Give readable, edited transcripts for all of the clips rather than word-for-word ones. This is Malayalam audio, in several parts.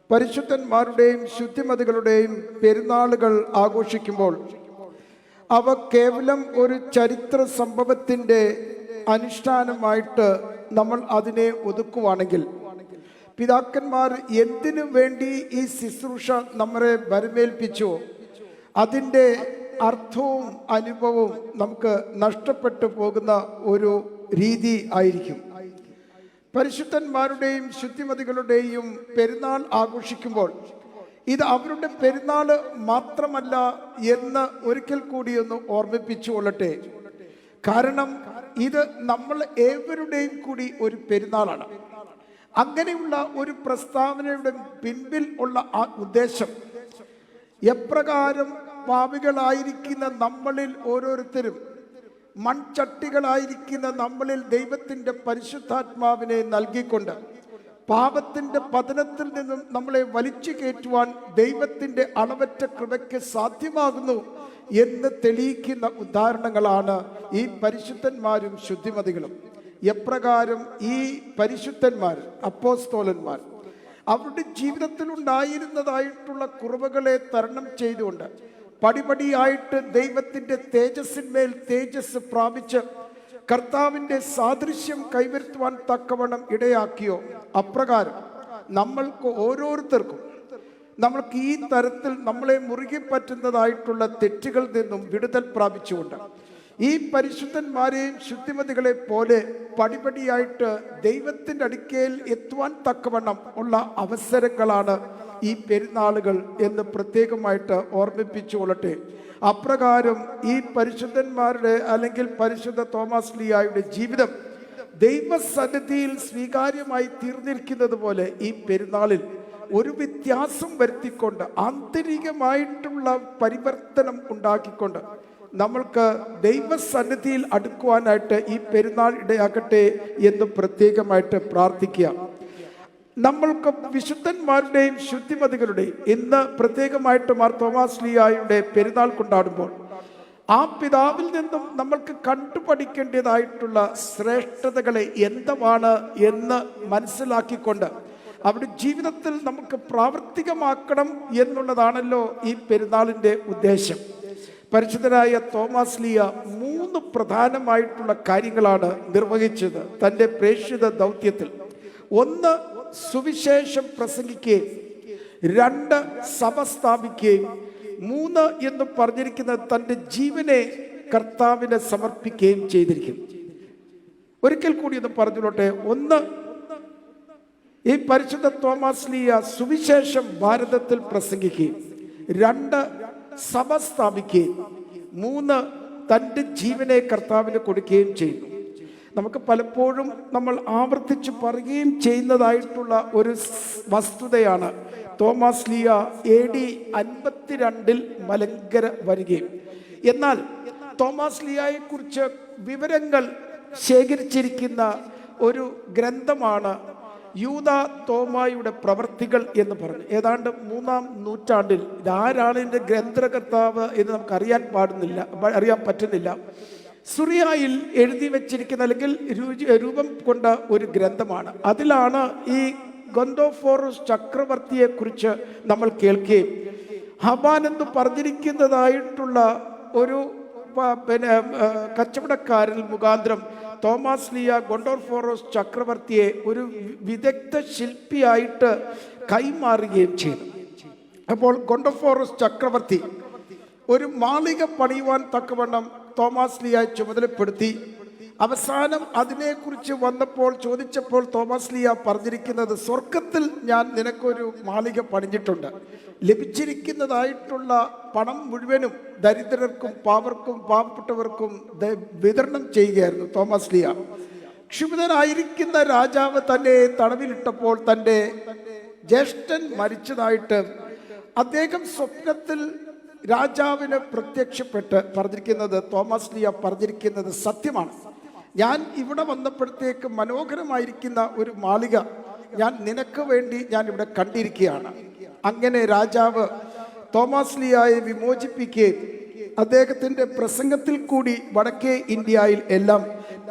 പരിശുദ്ധന്മാരുടെയും ശുദ്ധിമതികളുടെയും പെരുന്നാളുകൾ ആഘോഷിക്കുമ്പോൾ അവ കേവലം ഒരു ചരിത്ര സംഭവത്തിൻ്റെ അനുഷ്ഠാനമായിട്ട് നമ്മൾ അതിനെ ഒതുക്കുവാണെങ്കിൽ, പിതാക്കന്മാർ എന്തിനു വേണ്ടി ഈ ശുശ്രൂഷ നമ്മളെ വരമേൽപ്പിച്ചോ അതിൻ്റെ അർത്ഥവും അനുഭവവും നമുക്ക് നഷ്ടപ്പെട്ടു പോകുന്ന ഒരു രീതി ആയിരിക്കും. പരിശുദ്ധന്മാരുടെയും ശുദ്ധിമതികളുടെയും പെരുന്നാൾ ആഘോഷിക്കുമ്പോൾ ഇത് അവരുടെ പെരുന്നാൾ മാത്രമല്ല എന്ന് ഒരിക്കൽ കൂടി ഒന്ന് ഓർമ്മിപ്പിച്ചു കൊള്ളട്ടെ. കാരണം ഇത് നമ്മൾ ഏവരുടെയും കൂടി ഒരു പെരുന്നാളാണ്. അങ്ങനെയുള്ള ഒരു പ്രസ്താവനയുടെ പിൻപിൽ ഉള്ള ആ ഉദ്ദേശം, എപ്രകാരം പാപികളായിരിക്കുന്ന നമ്മളിൽ ഓരോരുത്തരും മൺചട്ടികളായിരിക്കുന്ന നമ്മളിൽ ദൈവത്തിൻ്റെ പരിശുദ്ധാത്മാവിനെ നൽകിക്കൊണ്ട് പാപത്തിൻ്റെ പതനത്തിൽ നിന്നും നമ്മളെ വലിച്ചു കയറ്റുവാൻ ദൈവത്തിൻ്റെ അളവറ്റ കൃപയ്ക്ക് സാധ്യമാകുന്നു എന്ന് തെളിയിക്കുന്ന ഉദാഹരണങ്ങളാണ് ഈ പരിശുദ്ധന്മാരും ശുദ്ധിമതികളും. എപ്രകാരം ഈ പരിശുദ്ധന്മാർ, അപ്പോസ്തോലന്മാർ അവരുടെ ജീവിതത്തിൽ ഉണ്ടായിരുന്നതായിട്ടുള്ള കുറവുകളെ തരണം ചെയ്തുകൊണ്ട് പടിപടിയായിട്ട് ദൈവത്തിൻ്റെ തേജസ്സിന്മേൽ തേജസ് പ്രാപിച്ച് കർത്താവിൻ്റെ സാദൃശ്യം കൈവരുത്തുവാൻ തക്കവണ്ണം ഇടയാക്കിയോ, അപ്രകാരം നമ്മൾക്ക് ഓരോരുത്തർക്കും നമ്മൾക്ക് ഈ തരത്തിൽ നമ്മളെ മുറുകെ പറ്റുന്നതായിട്ടുള്ള തെറ്റുകളിൽ നിന്നും വിടുതൽ പ്രാപിച്ചുകൊണ്ട് ഈ പരിശുദ്ധന്മാരെയും ശുദ്ധിമതികളെ പോലെ പടിപടിയായിട്ട് ദൈവത്തിൻ്റെ അടുക്കൽ എത്തുവാൻ തക്കവണ്ണം ഉള്ള അവസരങ്ങളാണ് ഈ പെരുന്നാളുകൾ എന്ന് പ്രത്യേകമായിട്ട് ഓർമ്മിപ്പിച്ചു കൊള്ളട്ടെ. അപ്രകാരം ഈ പരിശുദ്ധന്മാരുടെ അല്ലെങ്കിൽ പരിശുദ്ധ തോമസ് ലീഹായുടെ ജീവിതം ദൈവസന്നിധിയിൽ സ്വീകാര്യമായി തീർന്നിരിക്കുന്നത് പോലെ ഈ പെരുന്നാളിൽ ഒരു വ്യത്യാസം വരുത്തിക്കൊണ്ട് ആന്തരികമായിട്ടുള്ള പരിവർത്തനം ഉണ്ടാക്കിക്കൊണ്ട് നമ്മൾക്ക് ദൈവസന്നിധിയിൽ അടുക്കുവാനായിട്ട് ഈ പെരുന്നാൾ ഇടയാക്കട്ടെ എന്ന് പ്രത്യേകമായിട്ട് പ്രാർത്ഥിക്കുക. നമ്മൾക്ക് വിശുദ്ധന്മാരുടെയും ശുദ്ധിമതികളുടെയും ഇന്ന് പ്രത്യേകമായിട്ട് മാർ തോമസ് ലീഹായുടെ പെരുന്നാൾ കൊണ്ടാടുമ്പോൾ ആ പിതാവിൽ നിന്നും നമ്മൾക്ക് കണ്ടുപഠിക്കേണ്ടതായിട്ടുള്ള ശ്രേഷ്ഠതകളെ എന്താണ് എന്ന് മനസ്സിലാക്കിക്കൊണ്ട് അവരുടെ ജീവിതത്തിൽ നമുക്ക് പ്രാവർത്തികമാക്കണം എന്നുള്ളതാണല്ലോ ഈ പെരുന്നാളിൻ്റെ ഉദ്ദേശം. പരിശുദ്ധനായ തോമസ് ലീഹാ 3 പ്രധാനമായിട്ടുള്ള കാര്യങ്ങളാണ് നിർവഹിച്ചത് തൻ്റെ പ്രേക്ഷിത ദൗത്യത്തിൽ. 1, സുവിശേഷം പ്രസംഗിക്കുകയും, 2, സഭ സ്ഥാപിക്കുകയും, 3 എന്ന് പറഞ്ഞിരിക്കുന്നത് തൻ്റെ ജീവനെ കർത്താവിനെ സമർപ്പിക്കുകയും ചെയ്തിരിക്കും. ഒരിക്കൽ കൂടി ഒന്ന് പറഞ്ഞുകൊള്ളട്ടെ. 1, ഈ പരിശുദ്ധ തോമസ് ലീഹാ സുവിശേഷം ഭാരതത്തിൽ പ്രസംഗിക്കുകയും, 2, സഭ സ്ഥാപിക്കുകയും, 3, തൻ്റെ ജീവനെ കർത്താവിന് കൊടുക്കുകയും ചെയ്യുന്നു. നമുക്ക് പലപ്പോഴും നമ്മൾ ആവർത്തിച്ച് പറയുകയും ചെയ്യുന്നതായിട്ടുള്ള ഒരു വസ്തുതയാണ് തോമസ് ലീഹാ AD 52 മലങ്കര വരികയും, എന്നാൽ തോമസ് ലീഹായെക്കുറിച്ച് വിവരങ്ങൾ ശേഖരിച്ചിരിക്കുന്ന ഒരു ഗ്രന്ഥമാണ് യൂദാ തോമായുടെ പ്രവർത്തികൾ എന്ന് പറഞ്ഞു. ഏതാണ്ട് 3-ാം നൂറ്റാണ്ടിൽ ആരാണ് ഇതിൻ്റെ ഗ്രന്ഥകർത്താവ് എന്ന് നമുക്ക് അറിയാൻ പറ്റുന്നില്ല. സുറിയായിൽ എഴുതി വെച്ചിരിക്കുന്ന അല്ലെങ്കിൽ രൂപം കൊണ്ട ഒരു ഗ്രന്ഥമാണ്. അതിലാണ് ഈ ഗൊന്തോഫോറസ് ചക്രവർത്തിയെ കുറിച്ച് നമ്മൾ കേൾക്കുകയും ഹബാൻ എന്ന് പറഞ്ഞിരിക്കുന്നതായിട്ടുള്ള ഒരു കച്ചവടക്കാരിൽ മുഖാന്തരം തോമസ് ലീഹാ ഗൊന്തോഫോറസ് ചക്രവർത്തിയെ ഒരു വിദഗ്ധ ശില്പിയായിട്ട് കൈമാറുകയും ചെയ്തു. അപ്പോൾ ഗൊന്തോഫോറസ് ചക്രവർത്തി ഒരു മാളിക പണിയുവാൻ തക്കവണ്ണം തോമസ് ലീഹായെ ചുമതലപ്പെടുത്തി. അവസാനം അതിനെക്കുറിച്ച് ചോദിച്ചപ്പോൾ തോമസ് ലീഹാ പറഞ്ഞിരിക്കുന്നത്, സ്വർഗത്തിൽ ഞാൻ നിനക്കൊരു മാളിക പണിഞ്ഞിട്ടുണ്ട്. ലഭിച്ചിരിക്കുന്നതായിട്ടുള്ള പണം മുഴുവനും ദരിദ്രർക്കും പാവപ്പെട്ടവർക്കും വിതരണം ചെയ്യുകയായിരുന്നു തോമസ് ലീഹാ. ക്ഷുഭിതനായിരിക്കുന്ന രാജാവ് തന്നെ തടവിലിട്ടപ്പോൾ തൻ്റെ ജ്യേഷ്ഠൻ മരിച്ചതായിട്ട് അദ്ദേഹം സ്വപ്നത്തിൽ രാജാവിന് പ്രത്യക്ഷപ്പെട്ട് പറഞ്ഞിരിക്കുന്നത്, തോമസ് ലീഹാ പറഞ്ഞിരിക്കുന്നത് സത്യമാണ്. ഞാൻ ഇവിടെ വന്നപ്പോഴത്തേക്ക് മനോഹരമായിരിക്കുന്ന ഒരു മാളിക ഞാൻ നിനക്ക് വേണ്ടി ഞാൻ ഇവിടെ കണ്ടിരിക്കുകയാണ്. അങ്ങനെ രാജാവ് തോമസ് ലീഹായെ വിമോചിപ്പിക്കുകയും അദ്ദേഹത്തിൻ്റെ പ്രസംഗത്തിൽ കൂടി വടക്കേ ഇന്ത്യയിൽ എല്ലാം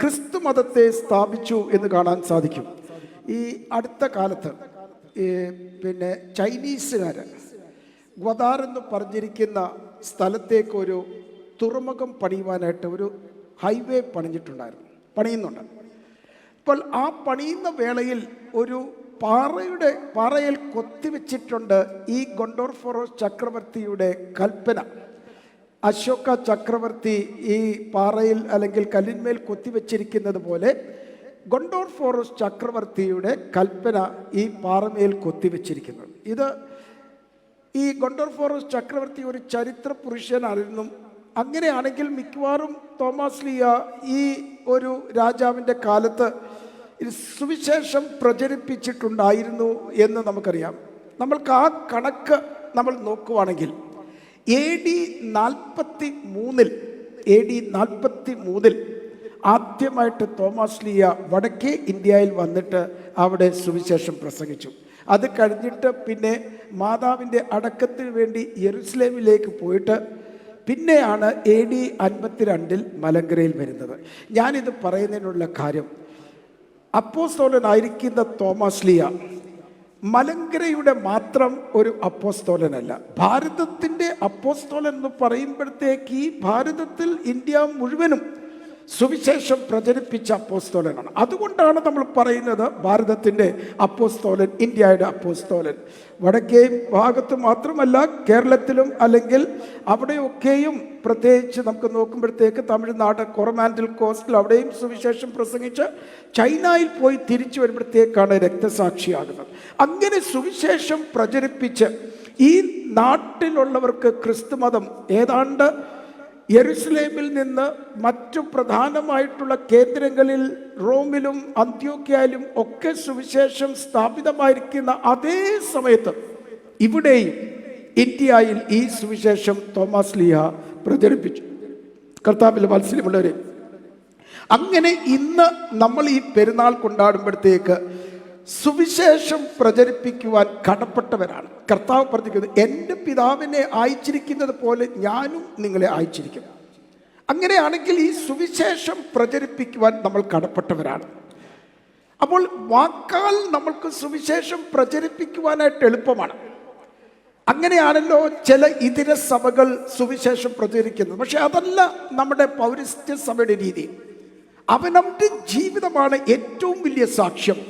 ക്രിസ്തു മതത്തെ സ്ഥാപിച്ചു എന്ന് കാണാൻ സാധിക്കും. ഈ അടുത്ത കാലത്ത് പിന്നെ ചൈനീസുകാർ ഗ്വദാർ എന്ന് പറഞ്ഞിരിക്കുന്ന സ്ഥലത്തേക്ക് ഒരു തുറമുഖം പണിയുവാനായിട്ട് ഒരു ഹൈവേ പണിയുന്നുണ്ട്. ഇപ്പോൾ ആ പണിയുന്ന വേളയിൽ ഒരു പാറയിൽ കൊത്തിവെച്ചിട്ടുണ്ട് ഈ ഗൊണ്ടോർഫോറോസ് ചക്രവർത്തിയുടെ കൽപ്പന. അശോക ചക്രവർത്തി ഈ പാറയിൽ അല്ലെങ്കിൽ കല്ലിന്മേൽ കൊത്തിവെച്ചിരിക്കുന്നത് പോലെ ഗൊണ്ടോർഫോറോസ് ചക്രവർത്തിയുടെ കൽപ്പന ഈ പാറമേൽ കൊത്തിവെച്ചിരിക്കുന്നത്. ഈ ഗൊണ്ടോർഫോറോസ് ചക്രവർത്തി ഒരു ചരിത്ര പുരുഷനായിരുന്നു. അങ്ങനെയാണെങ്കിൽ മിക്കവാറും തോമാസ് ലീയ ഈ ഒരു രാജാവിൻ്റെ കാലത്ത് സുവിശേഷം പ്രചരിപ്പിച്ചിട്ടുണ്ടായിരുന്നു എന്ന് നമുക്കറിയാം. നമ്മൾക്ക് ആ കണക്ക് നമ്മൾ നോക്കുവാണെങ്കിൽ AD 43 ആദ്യമായിട്ട് തോമാസ് ലീയ വടക്കേ ഇന്ത്യയിൽ വന്നിട്ട് അവിടെ സുവിശേഷം പ്രസംഗിച്ചു. അത് കഴിഞ്ഞിട്ട് പിന്നെ മാതാവിൻ്റെ അടക്കത്തിന് വേണ്ടി യെരുസലേമിലേക്ക് പോയിട്ട് പിന്നെയാണ് AD 52 മലങ്കരയിൽ വരുന്നത്. ഞാനിത് പറയുന്നതിനുള്ള കാര്യം, അപ്പോസ്തലനായിരിക്കുന്ന തോമാസ് ലീയ മലങ്കരയുടെ മാത്രം ഒരു അപ്പോസ്തലനല്ല, ഭാരതത്തിൻ്റെ അപ്പോസ്തലൻ എന്ന് പറയുമ്പോഴത്തേക്ക് ഈ ഭാരതത്തിൽ ഇന്ത്യ മുഴുവനും സുവിശേഷം പ്രചരിപ്പിച്ച അപ്പോസ്തലനാണ്. അതുകൊണ്ടാണ് നമ്മൾ പറയുന്നത് ഭാരതത്തിൻ്റെ അപ്പോസ്തലൻ, ഇന്ത്യയുടെ അപ്പോസ്തലൻ. വടക്കേ ഭാഗത്ത് മാത്രമല്ല, കേരളത്തിലും അല്ലെങ്കിൽ അവിടെയൊക്കെയും പ്രത്യേകിച്ച് നമുക്ക് നോക്കുമ്പോഴത്തേക്ക് തമിഴ്നാട് കൊറമാൻഡൽ കോസ്റ്റിൽ അവിടെയും സുവിശേഷം പ്രസംഗിച്ച് ചൈനയിൽ പോയി തിരിച്ചു വരുമ്പോഴത്തേക്കാണ് രക്തസാക്ഷിയാകുന്നത്. അങ്ങനെ സുവിശേഷം പ്രചരിപ്പിച്ച് ഈ നാട്ടിലുള്ളവർക്ക് ക്രിസ്തുമതം ഏതാണ്ട് യെരുസലേമിൽ നിന്ന് മറ്റു പ്രധാനമായിട്ടുള്ള കേന്ദ്രങ്ങളിൽ റോമിലും അന്ത്യോക്യയിലും ഒക്കെ സുവിശേഷം സ്ഥാപിതമായിരിക്കുന്ന അതേ സമയത്ത് ഇവിടെയും ഇന്ത്യയിൽ ഈ സുവിശേഷം തോമാസ് ലീയ പ്രചരിപ്പിച്ചു. കർത്താവിൽ വാത്സല്യമുള്ളവരെ, അങ്ങനെ ഇന്ന് നമ്മൾ ഈ പെരുന്നാൾ കൊണ്ടാടുമ്പോഴത്തേക്ക് സുവിശേഷം പ്രചരിപ്പിക്കുവാൻ കടപ്പെട്ടവരാണ്. കർത്താവ് പറഞ്ഞിരിക്കുന്നത്, എൻ്റെ പിതാവിനെ അയച്ചിരിക്കുന്നത് പോലെ ഞാനും നിങ്ങളെ അയച്ചിരിക്കും. അങ്ങനെയാണെങ്കിൽ ഈ സുവിശേഷം പ്രചരിപ്പിക്കുവാൻ നമ്മൾ കടപ്പെട്ടവരാണ്. അപ്പോൾ വാക്കാൽ നമ്മൾക്ക് സുവിശേഷം പ്രചരിപ്പിക്കുവാനായിട്ട് എളുപ്പമാണ്. അങ്ങനെയാണല്ലോ ചില ഇതര സഭകൾ സുവിശേഷം പ്രചരിക്കുന്നത്. പക്ഷെ അതല്ല നമ്മുടെ പൗരസ്ത്യ സഭയുടെ രീതി. അവനവൻ്റെ ജീവിതമാണ് ഏറ്റവും വലിയ സാക്ഷ്യം.